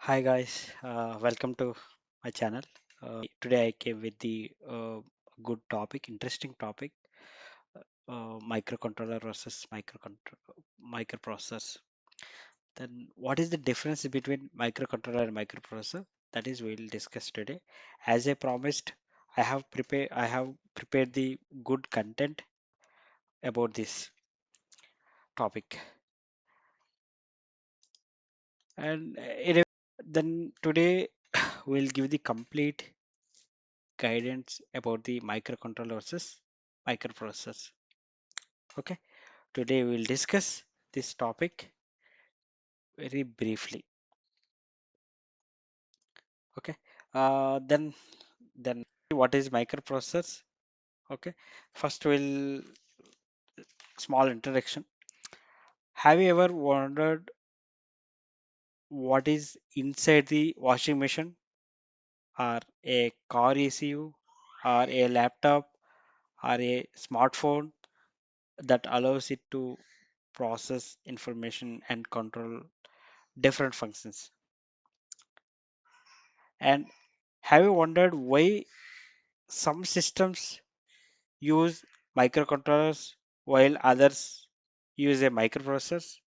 Hi guys, welcome to my channel. Today I came with the good topic, interesting topic, microcontroller versus microprocessors. Then what is the difference between microcontroller and microprocessor? That is we'll discuss today. As I promised, I have prepared the good content about this topic. And then today we'll give the complete guidance about the microcontroller versus microprocessors. Okay, today we'll discuss this topic very briefly. Okay, then what is microprocessors? Okay, first we'll small introduction. Have you ever wondered what is inside the washing machine, or a car ECU, or a laptop, or a smartphone that allows it to process information and control different functions? And have you wondered why some systems use microcontrollers while others use a microprocessor?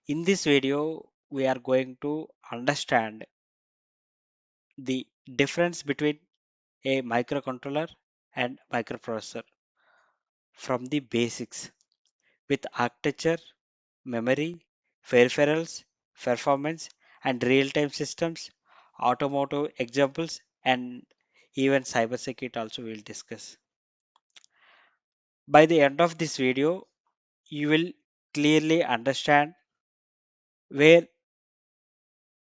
In this video, we are going to understand the difference between a microcontroller and microprocessor from the basics with architecture, memory, peripherals, performance, and real-time systems, automotive examples, and even cybersecurity also we'll discuss. By the end of this video, you will clearly understand where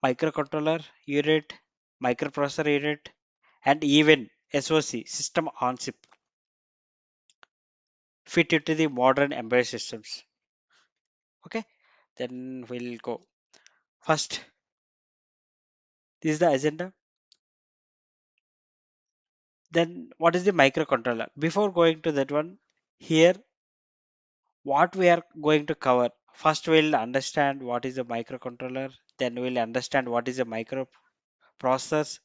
microcontroller unit, microprocessor unit, and even SoC system on chip fit into the modern embedded systems. Okay, then we'll go. First, this is the agenda. Then, what is the microcontroller? Before going to that one, here what we are going to cover. First, we'll understand what is a microcontroller. Then we'll understand what is a microprocessor,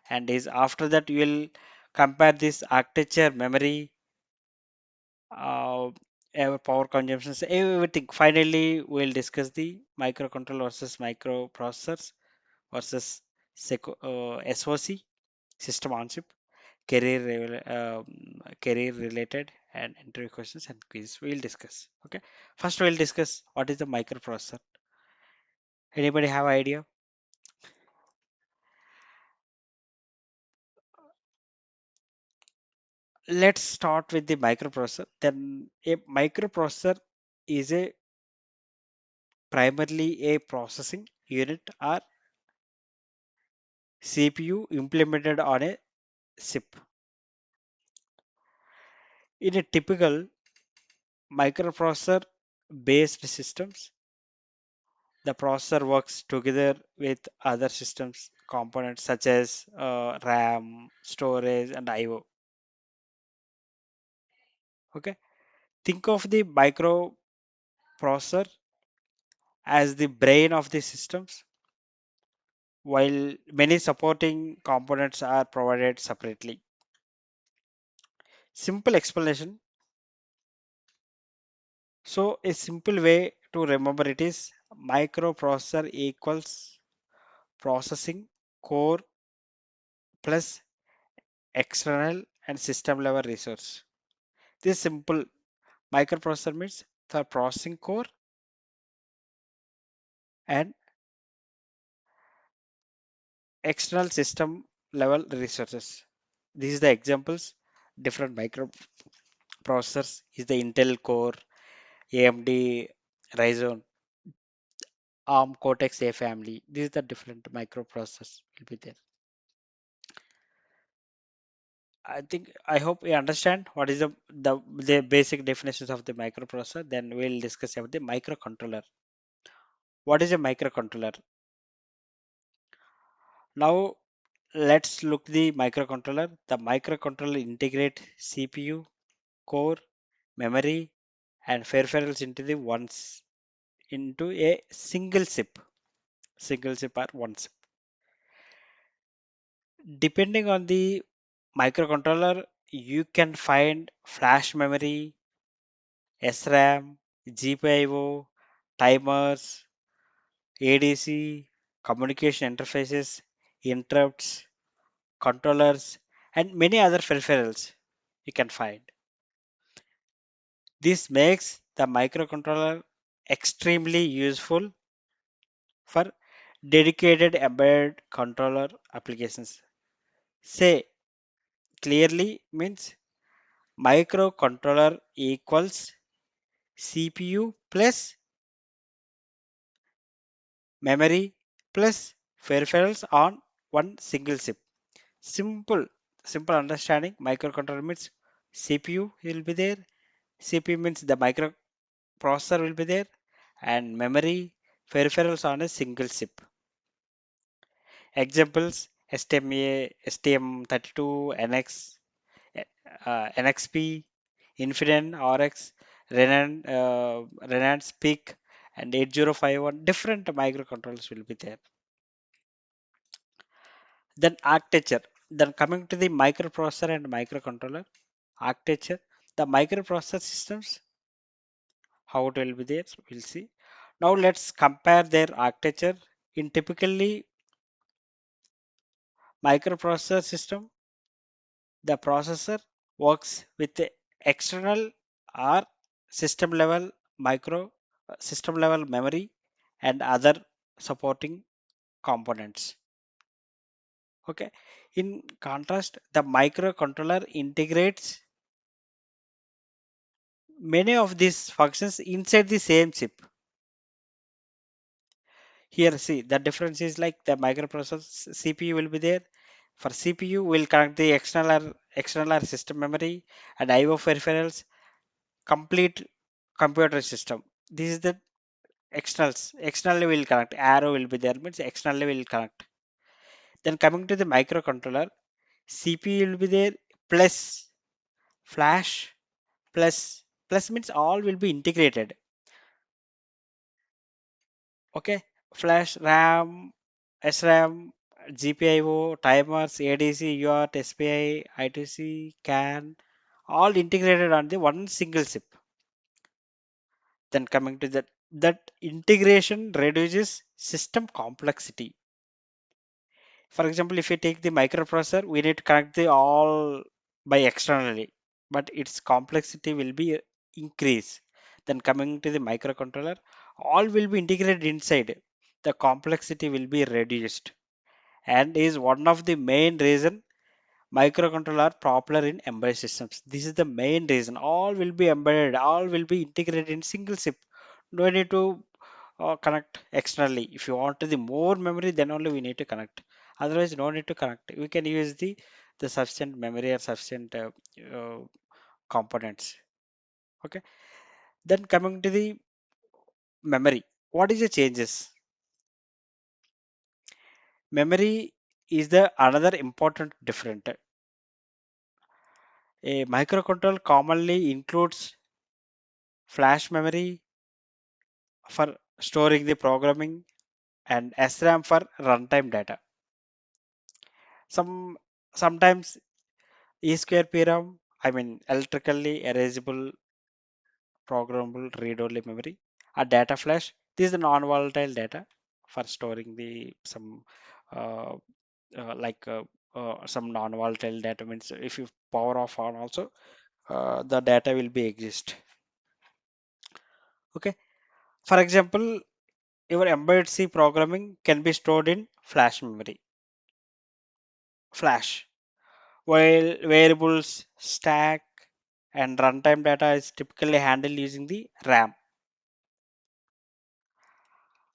and is after that you will compare this architecture, memory, uh, our power consumptions, everything. Finally, we'll discuss the microcontroller versus microprocessors versus SoC system on chip, career related and interview questions and quiz. We'll discuss. Okay. First, we'll discuss what is the microprocessor. Anybody have idea? Let's start with the microprocessor. Then a microprocessor is a primarily a processing unit or CPU implemented on a chip. In a typical microprocessor based systems, the processor works together with other systems components such as RAM, storage, and I/O. Okay, think of the microprocessor as the brain of the systems, while many supporting components are provided separately. Simple explanation. So, a simple way to remember it is microprocessor equals processing core plus external and system level resource. This simple microprocessor means the processing core and external system level resources. These are the examples. Different microprocessors is the Intel Core, AMD Ryzen, ARM Cortex A family. These are the different microprocessors will be there. I hope you understand what is the basic definitions of the microprocessor. Then we'll discuss about the microcontroller. What is a microcontroller? Now let's look the microcontroller. The microcontroller integrate CPU, core, memory, and peripherals into a single chip. single chip or one chip. Depending on the microcontroller, you can find flash memory, SRAM, GPIO, timers, ADC, communication interfaces, interrupts, controllers, and many other peripherals you can find. This makes the microcontroller extremely useful for dedicated embedded controller applications. Say clearly means microcontroller equals CPU plus memory plus peripherals on one single chip. Simple, simple understanding. Microcontroller means CPU will be there. CPU means the microprocessor will be there, and memory peripherals on a single chip. Examples: STMA, STM32, NX, NXP, Infineon, RX, Renan Peak, and 8051. Different microcontrollers will be there. Then architecture. Then coming to the microprocessor and microcontroller architecture, the microprocessor systems, how it will be there, we'll see. Now let's compare their architecture. In typically microprocessor system, the processor works with the external or system level micro system level memory and other supporting components. Okay. In contrast, the microcontroller integrates many of these functions inside the same chip. Here, see the difference is like the microprocessor CPU will be there. For CPU, will connect the external system memory and I/O peripherals, complete computer system. This is the externals. Externally will connect. Arrow will be there means externally will connect. Then coming to the microcontroller, CPU will be there plus flash plus means all will be integrated. Okay, flash, RAM, SRAM, GPIO, timers, ADC, UART, SPI, I2C, CAN, all integrated on the one single chip. Then coming to that integration reduces system complexity. For example, if you take the microprocessor, we need to connect the all by externally, but its complexity will be increased. Then coming to the microcontroller, all will be integrated inside. The complexity will be reduced, and is one of the main reason microcontroller are popular in embedded systems. This is the main reason. All will be embedded, all will be integrated in single chip. No need to connect externally. If you want the more memory, then only we need to connect. Otherwise, no need to connect. We can use the sufficient memory or sufficient uh, components. Okay. Then coming to the memory, what is the changes? Memory is the another important different. A microcontroller commonly includes flash memory for storing the programming and SRAM for runtime data. Some sometimes E square PRAM, I mean electrically erasable programmable read-only memory, a data flash. This is the non-volatile data for storing the some uh, like some non-volatile data means if you power off on also the data will be exist. Okay. For example, your embedded C programming can be stored in flash memory, flash, while variables, stack, and runtime data is typically handled using the RAM.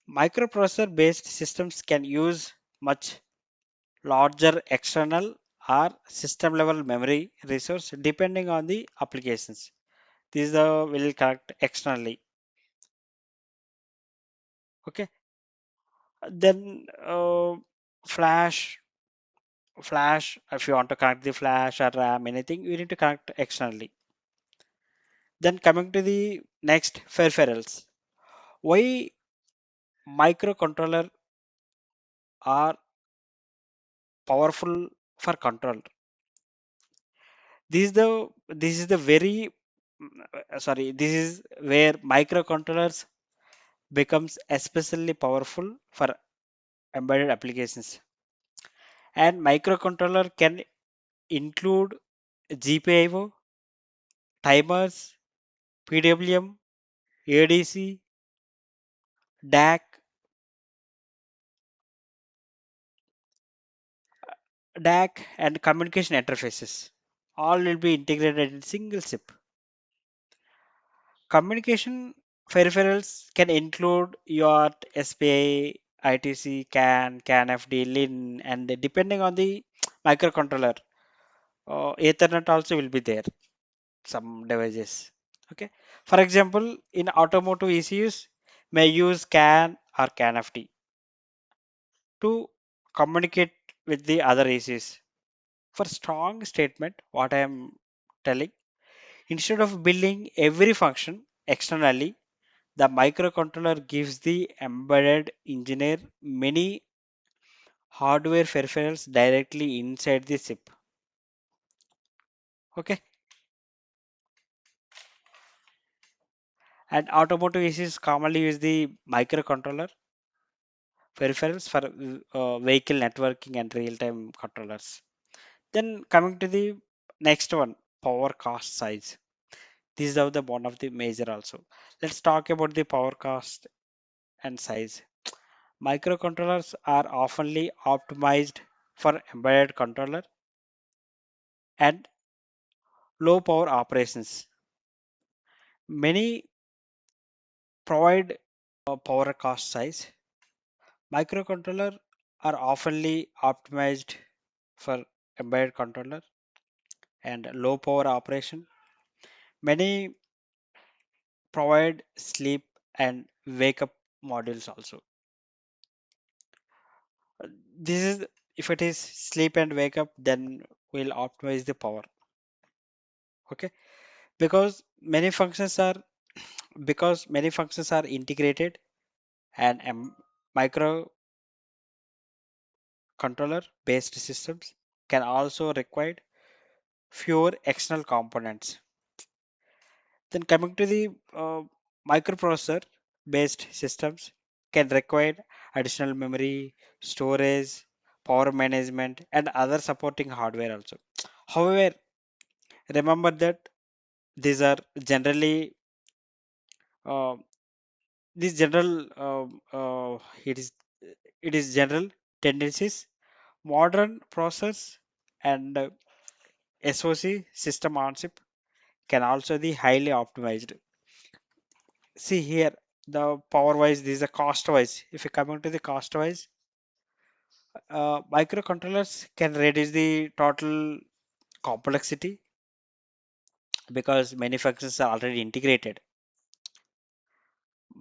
Microprocessor based systems can use much larger external or system level memory resource depending on the applications. These will connect externally. Okay. Then flash, if you want to connect the flash or RAM, anything, you need to connect externally. Then coming to the next peripherals. Why microcontroller are powerful for control. This is the very this is where microcontrollers becomes especially powerful for embedded applications. And microcontroller can include GPIO, timers, PWM, ADC, DAC, DAC, and communication interfaces. All will be integrated in single chip. Communication peripherals can include your SPI, ITC, CAN FD, LIN, and depending on the microcontroller, Ethernet also will be there. Some devices. Okay. For example, in automotive ECUs, may use CAN or CAN FD to communicate with the other ECUs. For strong statement, what I am telling, instead of building every function externally, the microcontroller gives the embedded engineer many hardware peripherals directly inside the chip. Okay, and automotive ECUs commonly use the microcontroller peripherals for vehicle networking and real-time controllers. Then coming to the next one, power cost size. This is the one of the major also. Let's talk about the power cost and size. Microcontrollers are oftenly optimized for embedded controller and low power operations. Many provide power cost size. Microcontroller are oftenly optimized for embedded controller and low power operation. Many provide sleep and wake up modules also. This is if it is sleep and wake up, then we'll optimize the power. Okay, because many functions are integrated and microcontroller based systems can also require fewer external components. Then coming to the microprocessor based systems can require additional memory, storage, power management, and other supporting hardware also. However, remember that these are generally uh, these general it is general tendencies. Modern processors and SoC system on chip can also be highly optimized. See here, the power wise, this is a cost wise. If you come into the cost wise, microcontrollers can reduce the total complexity because many functions are already integrated.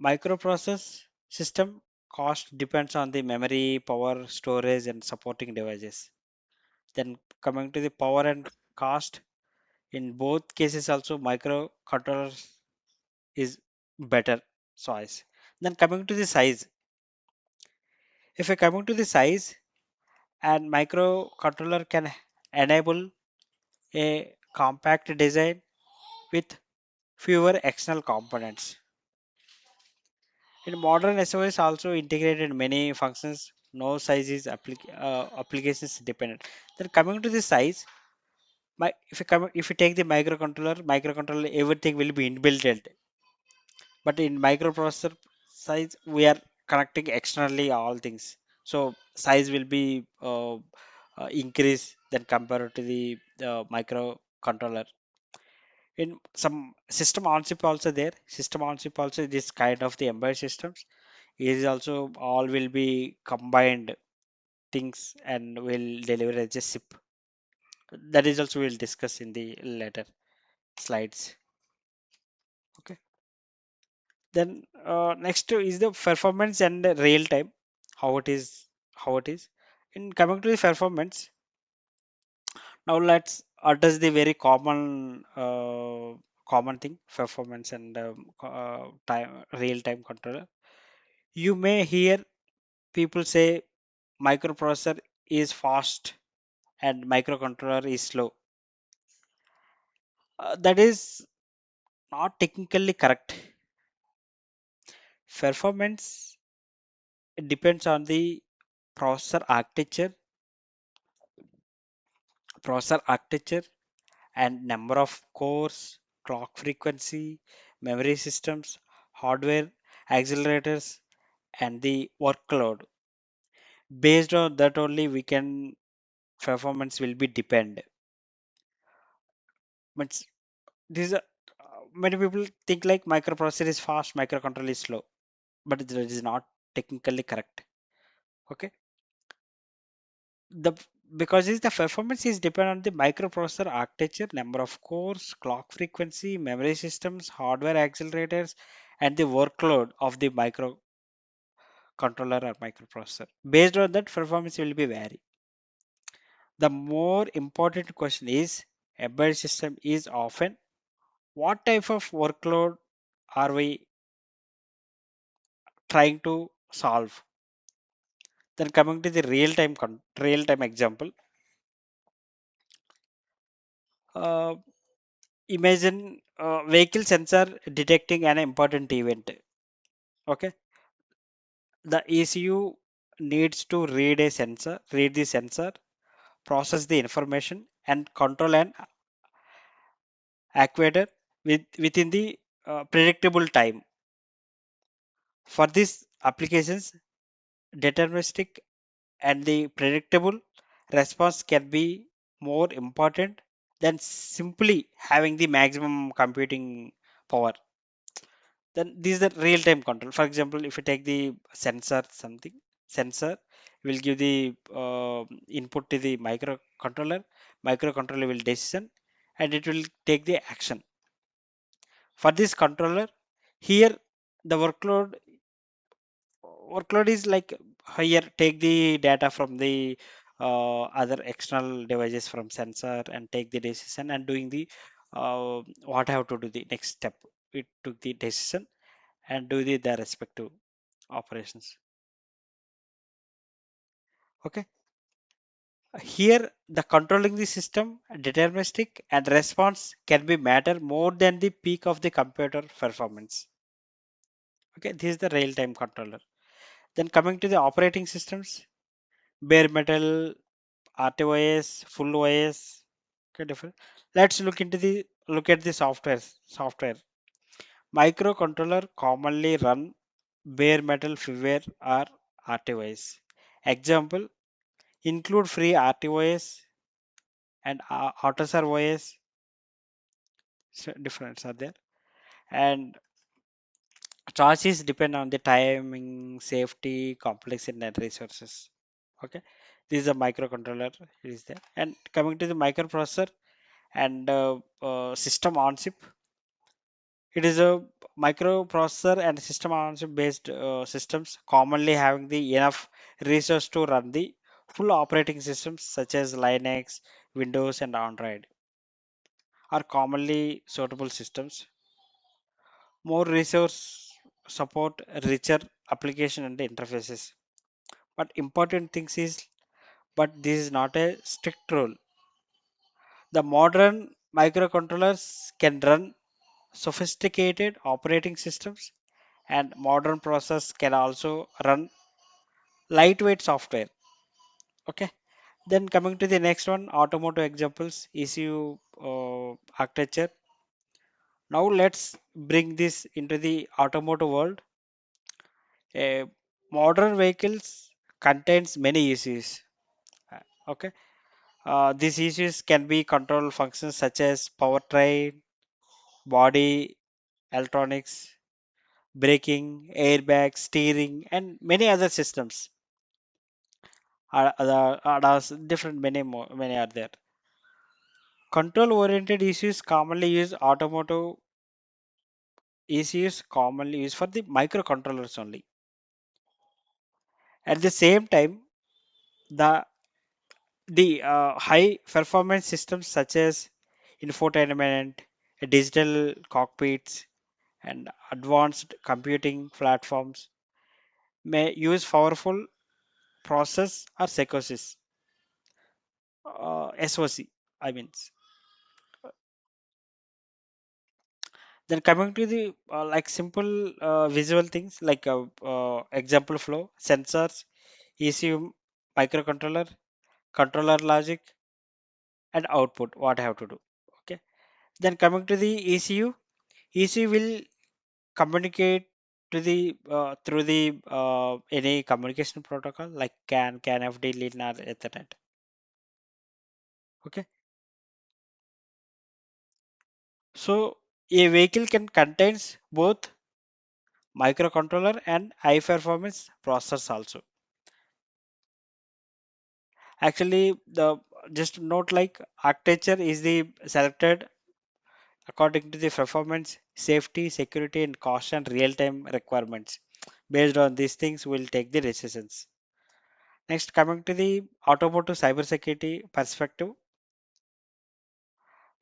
Microprocess system cost depends on the memory, power, storage, and supporting devices. Then coming to the power and cost, in both cases also microcontrollers is better choice. Then coming to the size, if I coming to the size, and microcontroller can enable a compact design with fewer external components. In modern SOS also integrated many functions. No size is applications dependent. Then coming to the size, if you take the microcontroller, everything will be inbuilt. But in microprocessor size, we are connecting externally all things. So size will be increase than compared to the microcontroller. In some system on chip also there. System on chip also this kind of the embedded systems is also all will be combined things and will deliver as a chip. That is also we'll discuss in the later slides. Okay. Then next is the performance and the real time. How it is, how it is. In coming to the performance, now let's address the very common thing, performance and time real time controller. You may hear people say microprocessor is fast and microcontroller is slow. That is not technically correct. Performance depends on the processor architecture, processor architecture and number of cores, clock frequency, memory systems, hardware, accelerators, and the workload. Based on that only we can performance will be depend. But this many people think like microprocessor is fast, microcontroller is slow, but that is not technically correct. Okay, the because is the performance is depend on the microprocessor architecture, number of cores, clock frequency, memory systems, hardware accelerators, and the workload of the microcontroller or microprocessor. Based on that, performance will be vary. The more important question is embedded system is often what type of workload are we trying to solve. Then coming to the real time example, uh, imagine vehicle sensor detecting an important event. Okay, the ECU needs to read the sensor, process the information, and control an actuator within the predictable time. For these applications, deterministic and the predictable response can be more important than simply having the maximum computing power. Then this is the real-time control. For example, if you take the sensor will give the input to the microcontroller will decision and it will take the action. For this controller, here the workload is like here take the data from the other external devices from sensor and take the decision and doing the what I have to do the next step. It took the decision and do the respective operations. Okay. Here the controlling the system deterministic and response can be matter more than the peak of the computer performance. Okay, this is the real-time controller. Then coming to the operating systems, bare metal, RTOS, full OS. Okay, different. Let's look at the software. Microcontroller commonly run bare metal firmware or RTOS. Example include free RTOS and AutoSAR OS. So difference are there. And choices depend on the timing, safety, complexity, and resources. Okay, this is a microcontroller. It is there. And coming to the microprocessor and system on chip. It is a microprocessor and system on chip based systems commonly having the enough resource to run the full operating systems such as Linux, Windows, and Android are commonly suitable systems. More resource support richer application and interfaces. But important things is, but this is not a strict rule. The modern microcontrollers can run sophisticated operating systems and modern process can also run lightweight software. Okay, then coming to the next one, automotive examples, ECU architecture. Now let's bring this into the automotive world. A modern vehicles contains many ECUs. Okay, these ECUs can be control functions such as powertrain, body, electronics, braking, airbag, steering, and many other systems. Different many are there. Control oriented ECUs commonly use automotive ECUs commonly used for the microcontrollers only. At the same time, the high performance systems such as infotainment, digital cockpits, and advanced computing platforms may use powerful process or psychosis, SOC, I mean. Then coming to the like simple visual things like example flow, sensors, ECU, microcontroller, controller logic, and output. What I have to do. Okay. Then coming to the ECU, ECU will communicate to the through the any communication protocol like CAN, FD, LIN, or Ethernet. Okay. So a vehicle can contains both microcontroller and high performance processors also. Actually, the just note like architecture is the selected according to the performance, safety, security, and cost and real-time requirements. Based on these things, we'll take the decisions. Next, coming to the automotive cybersecurity perspective,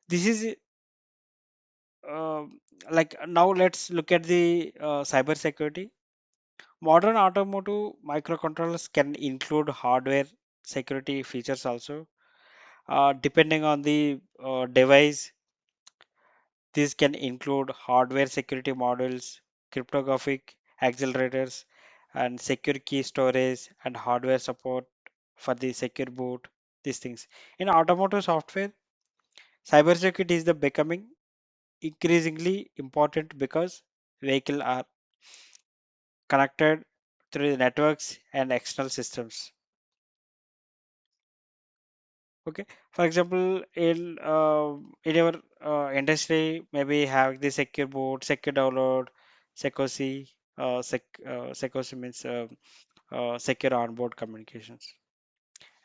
this is like now let's look at the cybersecurity. Modern automotive microcontrollers can include hardware security features also. Depending on the device, these can include hardware security modules, cryptographic accelerators, and secure key storage and hardware support for the secure boot. These things. In automotive software, cybersecurity is the becoming increasingly important because vehicles are connected through the networks and external systems. Okay, for example, in our industry, maybe have the secure boot, secure download, security, security means secure onboard communications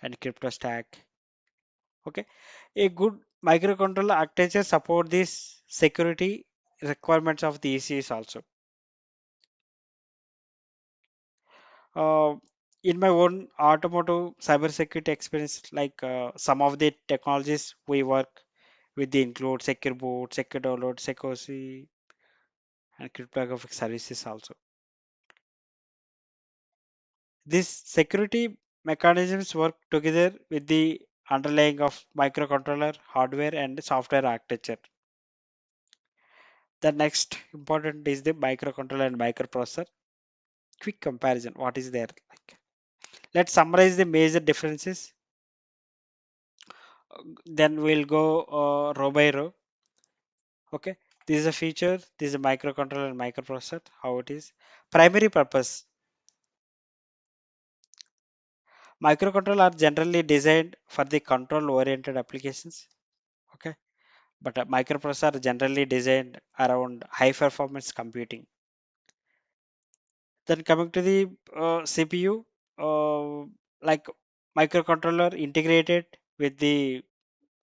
and crypto stack. Okay, a good microcontroller architecture support these security requirements of the ECs also. Uh, in my own automotive cybersecurity experience, like some of the technologies we work with the include secure boot, secure download, security, and cryptographic services also. These security mechanisms work together with the underlying of microcontroller hardware and software architecture. The next important is the microcontroller and microprocessor. Quick comparison. What is there? Like, let's summarize the major differences. Then we'll go row by row. Okay. This is a feature. This is a microcontroller and microprocessor. How it is. Primary purpose. Microcontrollers are generally designed for the control-oriented applications. Okay. But microprocessors are generally designed around high-performance computing. Then coming to the CPU, like microcontroller integrated with the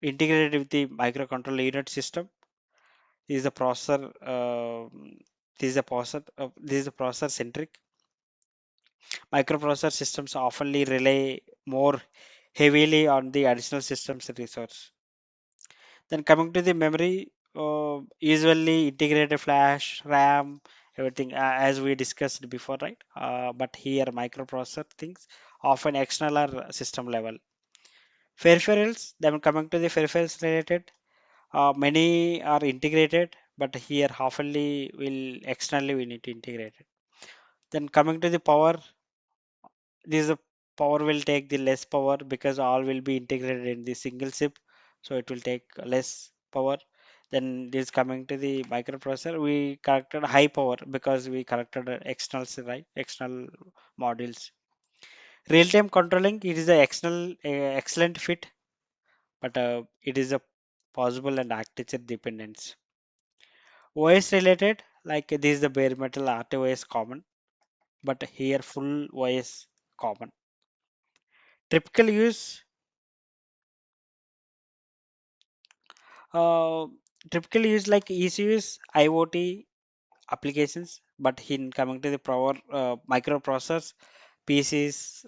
microcontroller unit system. This is the processor. This is a processor centric. Microprocessor systems often rely more heavily on the additional systems resource. Then coming to the memory, usually integrated flash, RAM, everything as we discussed before, right? But here microprocessor things often external or system level. Peripherals, then coming to the peripherals related, many are integrated, but here oftenly will externally we need to integrate it. Then coming to the power, this is a power will take the less power because all will be integrated in the single chip, so it will take less power. Then this coming to the microprocessor, we connected high power because we connected externals, right, external modules. Real time controlling, it is a external excellent fit, but it is a possible and architecture dependence. OS related, like this is the bare metal RTOS common, but here full OS common. Typical use, Uh, typically used like ECUs, IoT applications, but in coming to the power microprocessors, PCs,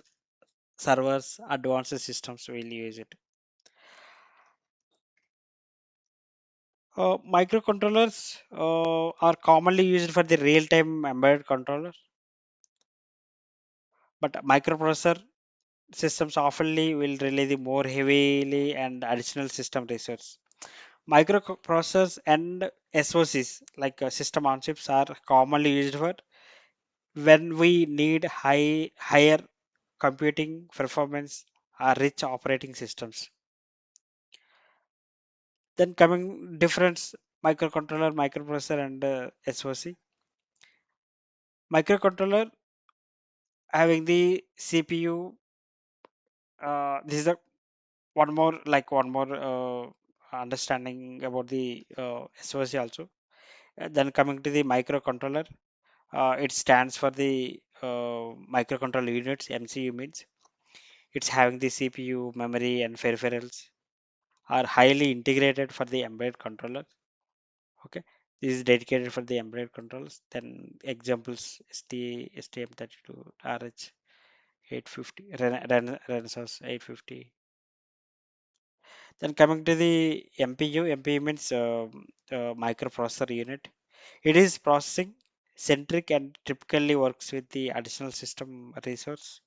servers, advanced systems will use it. Microcontrollers are commonly used for the real-time embedded controller, but microprocessor. systems oftenly will rely the more heavily and additional system resource. Microprocessors and SOCs like system on chips are commonly used for when we need higher computing performance or rich operating systems. Then coming difference microcontroller, microprocessor and SOC. Microcontroller having the CPU. This is the one more understanding about the SOC also. Then coming to the microcontroller, it stands for the microcontroller units. MCU means it's having the CPU, memory, and peripherals are highly integrated for the embedded controller. Okay, this is dedicated for the embedded controllers. Then examples STM32, RH 850, Renesas 850. Then coming to the MPU means microprocessor unit. It is processing centric and typically works with the additional system resource.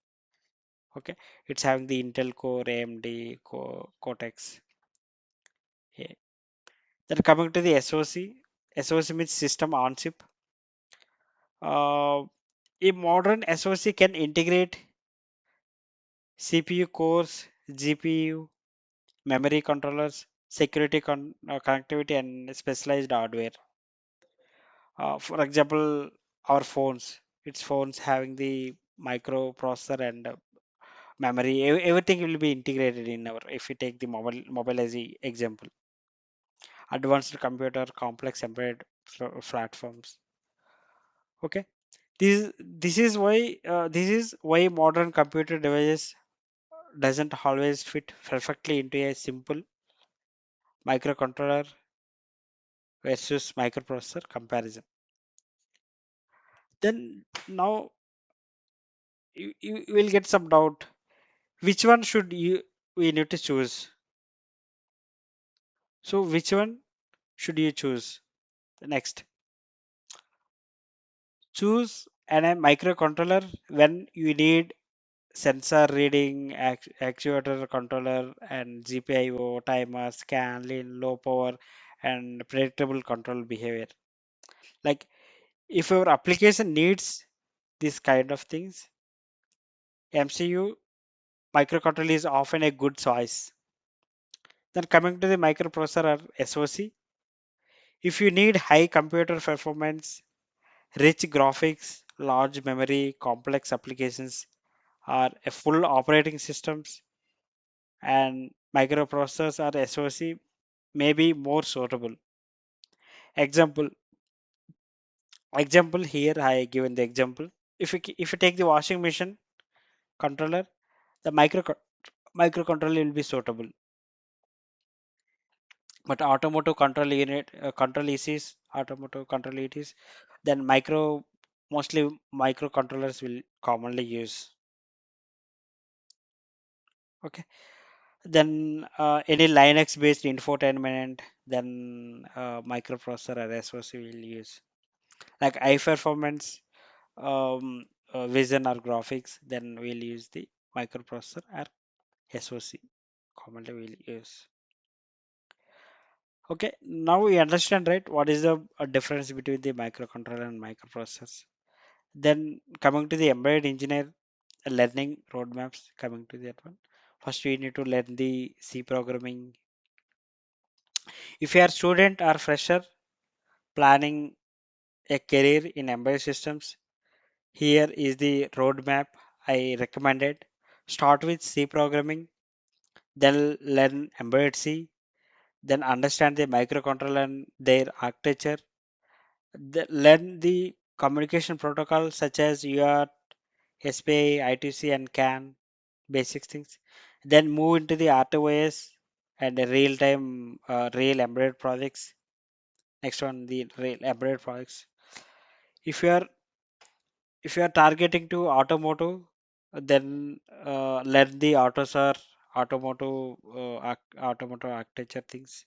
Okay, it's having the Intel Core, AMD Cortex. Yeah. Then coming to the SOC means system on chip. Uh, a modern SOC can integrate CPU cores, GPU, memory controllers, security connectivity, and specialized hardware. For example, our phones, its phones having the microprocessor and memory, everything will be integrated in our. If we take the mobile as the example, advanced computer, complex embedded platforms. Okay, this is why modern computer devices doesn't always fit perfectly into a simple microcontroller versus microprocessor comparison. Then now you will get some doubt. Which one should we need to choose? So which one should you choose? Next, choose a microcontroller when you need sensor reading, actuator controller, and GPIO, timer, scan, lean, low power, and predictable control behavior. Like if your application needs this kind of things, MCU microcontroller is often a good choice. Then coming to the microprocessor or SoC, if you need high computer performance, rich graphics, large memory, complex applications, or a full operating systems, and microprocessors or SoC may be more suitable. Example, example here I given the example. If you take the washing machine controller, the microcontroller will be suitable. But automotive control unit, control ECs, automotive control ETs, then mostly microcontrollers will commonly use. Okay. Then any Linux based infotainment, then microprocessor or SoC will use. Like high performance vision or graphics, then we'll use the microprocessor or SoC. Commonly we'll use. Okay, now we understand, right? What is the difference between the microcontroller and microprocessors? Then coming to the embedded engineer learning roadmaps, coming to that one. First, we need to learn the C programming. If you are student or fresher planning a career in embedded systems, here is the roadmap I recommended. Start with C programming, then learn embedded C, then understand the microcontroller and their architecture, learn the communication protocols such as UART, SPI, ITC, and CAN, basic things. Then move into the RTOS and the real-time real embedded projects. Next one, the real embedded projects. If you are if you are targeting to automotive, then learn the AutoSAR, automotive architecture things,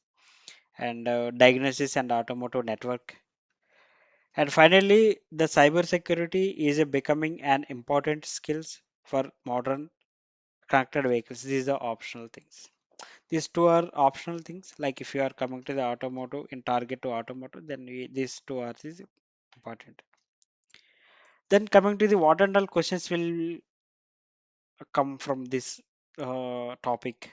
and diagnosis and automotive network. And finally, the cybersecurity is a becoming an important skills for modern connected vehicles. These are optional things. These two are optional things. Like if you are coming to the automotive in target to automotive, then these two are is important. Then coming to the what and all questions will come from this topic.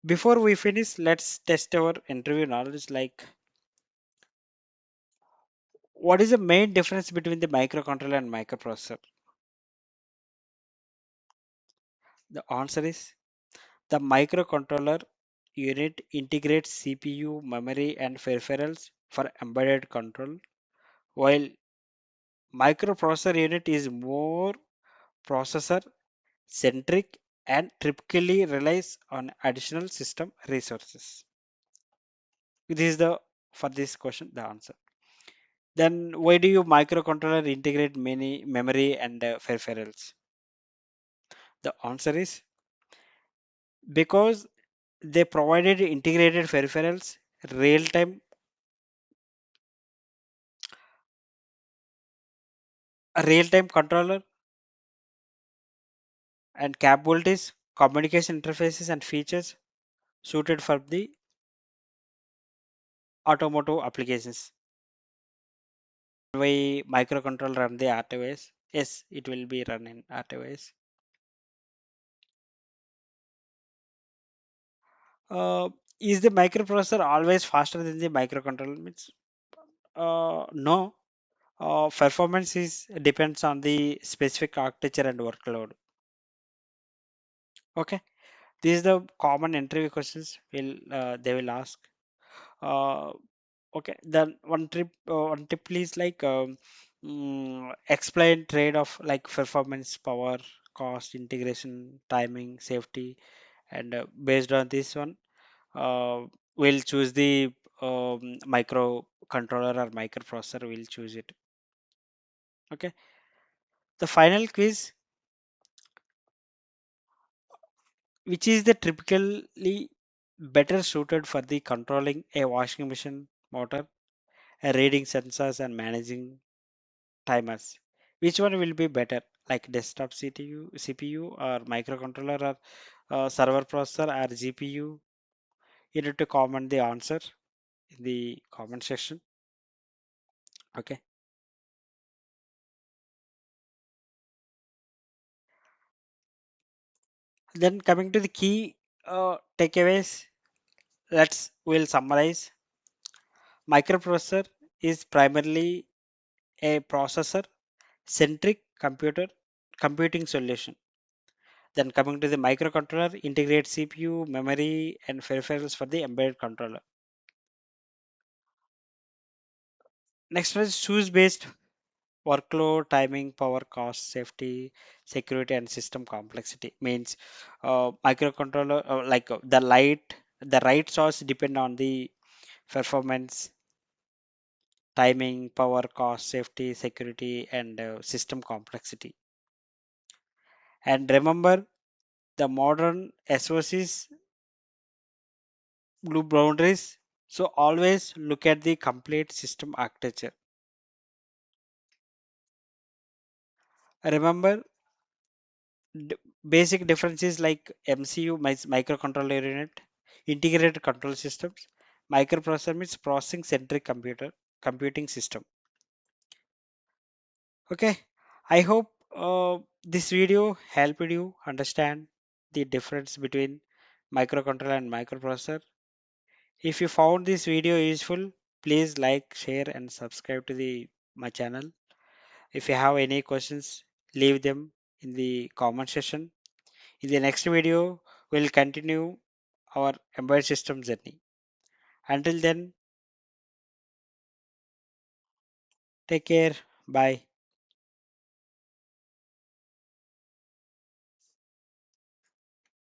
Before we finish, let's test our interview knowledge. Like, what is the main difference between the microcontroller and microprocessor? The answer is the microcontroller unit integrates CPU, memory, and peripherals for embedded control, while microprocessor unit is more processor centric and typically relies on additional system resources. This is the for this question the answer. Then why do you microcontroller integrate many memory and peripherals? The answer is because they provided integrated peripherals, real-time a real-time controller and capabilities, communication interfaces and features suited for the automotive applications. Why microcontroller run the RTOS? Yes, it will be run in RTOS. Uh, is the microprocessor always faster than the microcontroller? Means, no. Performance is depends on the specific architecture and workload. Okay, this is the common interview questions will they will ask. Uh, okay, then one tip please like explain trade-off like performance, power, cost, integration, timing, safety, and based on this one, uh, we'll choose the microcontroller or microprocessor. We'll choose it. Okay, the final quiz, which is the typically better suited for the controlling a washing machine motor, reading sensors, and managing timers. Which one will be better, like desktop CPU or microcontroller or server processor or GPU? You need to comment the answer in the comment section. Okay. Then coming to the key takeaways, we'll summarize. Microprocessor is primarily a processor centric computing solution. Then coming to the microcontroller, integrate CPU, memory, and peripherals for the embedded controller. Next one is choose based workload, timing, power, cost, safety, security, and system complexity. Means microcontroller like the right source depend on the performance, timing, power, cost, safety, security, and system complexity. And remember, the modern SOCs blue boundaries. So always look at the complete system architecture. Remember, d- basic differences like MCU, microcontroller unit, integrated control systems, microprocessor means processing centric computing system. Okay, I hope this video helped you understand the difference between microcontroller and microprocessor. If you found this video useful, please like, share, and subscribe to the my channel. If you have any questions, leave them in the comment section. In the next video, we'll continue our embedded system journey. Until then, take care. Bye.